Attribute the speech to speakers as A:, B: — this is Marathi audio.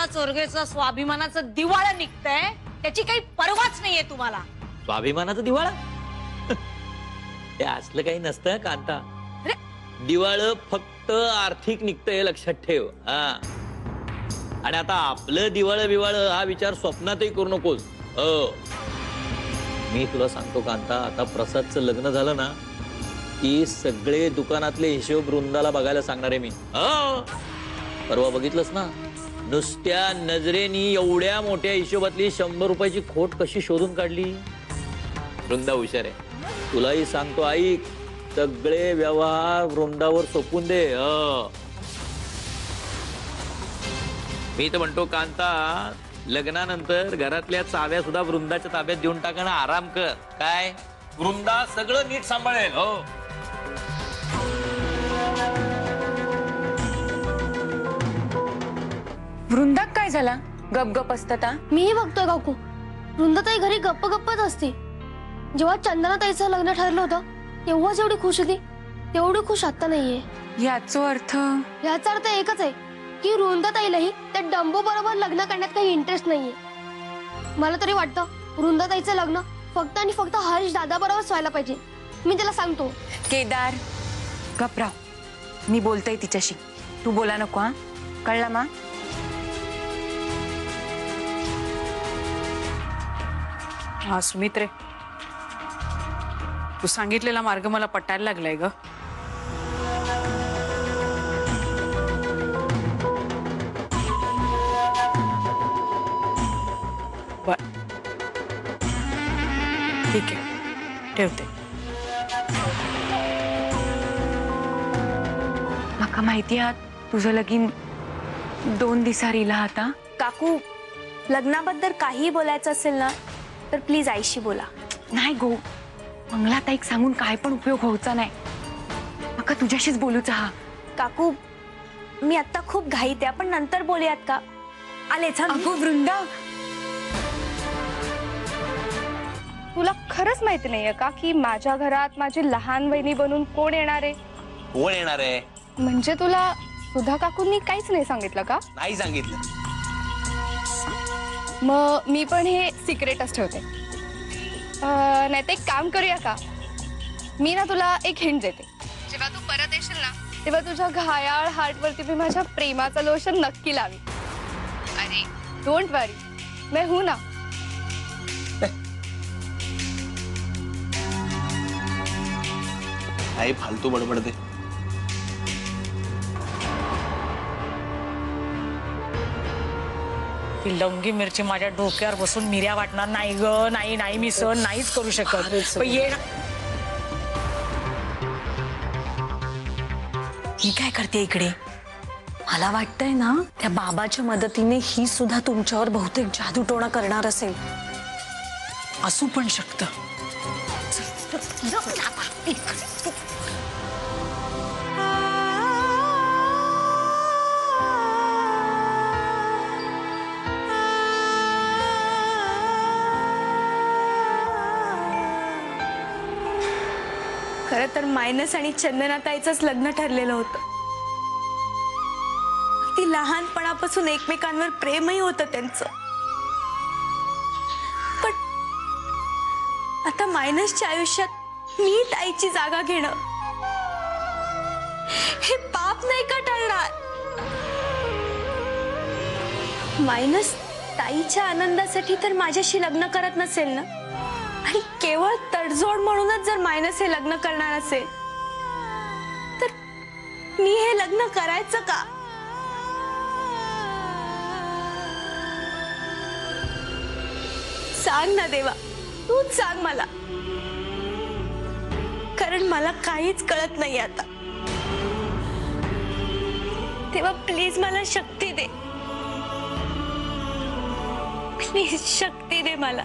A: चोरगेचं स्वाभिमानाचं दिवाळं निघतंय, त्याची काही पर्वाच नाहीये तुम्हाला.
B: स्वाभिमानाचं दिवाळं? हे असलं काही नसतं कांता. दिवाळं फक्त आर्थिक निघतं हे लक्षात ठेव. हा, आणि आता आपलं दिवाळं बिवाळं हा विचार स्वप्नातही करू नकोस. मी तुला सांगतो कांता, आता प्रसादचं लग्न झालं ना की सगळे दुकानातले हिशोब वृंदाला बघायला सांगणार आहे मी. परवा बघितलंस ना, नुसत्या नजरेनी एवढ्या मोठ्या हिशोबातली 100 रुपयाची खोट कशी शोधून काढली. वृंदा हुशार आहे. तुलाही सांगतो ऐक, सगळे व्यवहार वृंदावर सोपून दे. मी तर म्हणतो कांता, लग्नानंतर घरातल्या चाव्या सुद्धा वृंदाच्या ताब्यात देऊन टाकणं, आराम कर. काय वृंदा सगळं नीट सांभाळेल. हो,
C: वृंदात काय झाला? गपगप असतात.
D: मीही बघतोय काकू, वृंदाताई घरी गप्प गप्पच असते. जेव्हा चंदनाताईचं लग्न ठरलं होतं तेव्हा जेवढी खुश होती तेवढी खुश आता नाहीये.
C: याचा अर्थ
D: एकच आहे की वृंदाताईलाही त्या डंबो बरोबर लग्न करण्यात काही इंटरेस्ट नाहीये. मला तरी वाटतं वृंदाताईचं लग्न फक्त आणि फक्त हरीश दादा बरोबरच व्हायला पाहिजे. मी त्याला सांगतो.
C: केदार गपराव, मी बोलतोय तिच्याशी, तू बोला नको. हा, कळला मा?
E: हा सुमित्रे, तू सांगितलेला मार्ग मला पटायला लागलाय ग. बर, ठीक आहे, ठेवते.
C: माका माहिती आहे तुझं लगीन 2 दिवसारीला आता.
F: काकू, लग्नाबद्दल काही बोलायचं असेल ना तर प्लीज आईशी बोला.
C: नाही गो, मंगलाताईक सांगून काय पण उपयोग व्हायचा नाही. माका तुझ्याशीच बोलूचा. हा
F: काकू, मी आता खूप घाईत आहे, आपण नंतर बोलूयात का? आलेच.
C: अगो वृंदा,
G: तुला खरंच माहिती नाहीये का की माझ्या घरात माझी लहान बहिणी बनून कोण येणार आहे?
B: कोण येणार आहे?
G: म्हणजे तुला सुधा काकूंनी काहीच नाही सांगितलं का?
B: नाही सांगितलं.
G: मग मी पण हे सिक्रेटच ठेवते. नाही तर एक काम करूया का, मी ना तुला एक हिंट देते. जेव्हा तू परत येशील ना तेव्हा तुझ्या घायाळ हार्ट वरती मी माझ्या प्रेमाचं लोशन नक्की लावी. अरे डोंट वरी, मैं हूं ना.
B: आई फालतू बडबडते.
A: ती लवंगी मिरची माझ्या डोक्यावर बसून मिऱ्या वाटणार नाही ग. नाही नाही, मी सहन नाहीच करू शकत. पण ये ना.
H: ही काय करते इकडे? मला वाटतंय ना त्या बाबाच्या मदतीने ही सुद्धा तुमच्यावर बहुतेक जादूटोणा करणार असेल.
A: असू पण शकतं.
F: खरं तर मायनस आणि चंदनाताईचंच लग्न ठरलेलं होतं. ती लहानपणापासून एकमेकांवर प्रेमही होतं त्यांचं. पण आता मायनसच्या आयुष्यात मी ताईची जागा घेणं हे पाप नाही का टळणार? मायनस ताईच्या आनंदासाठी तर माझ्याशी लग्न करत नसेल ना, आणि केवळ तडजोड म्हणूनच जर मायनस हे लग्न करणार असेल तर मी हे लग्न करायचं का? सांग ना देवा, तूच सांग मला, कारण मला काहीच कळत नाही आता. तेव्हा प्लीज मला शक्ती दे, प्लीज शक्ती दे मला.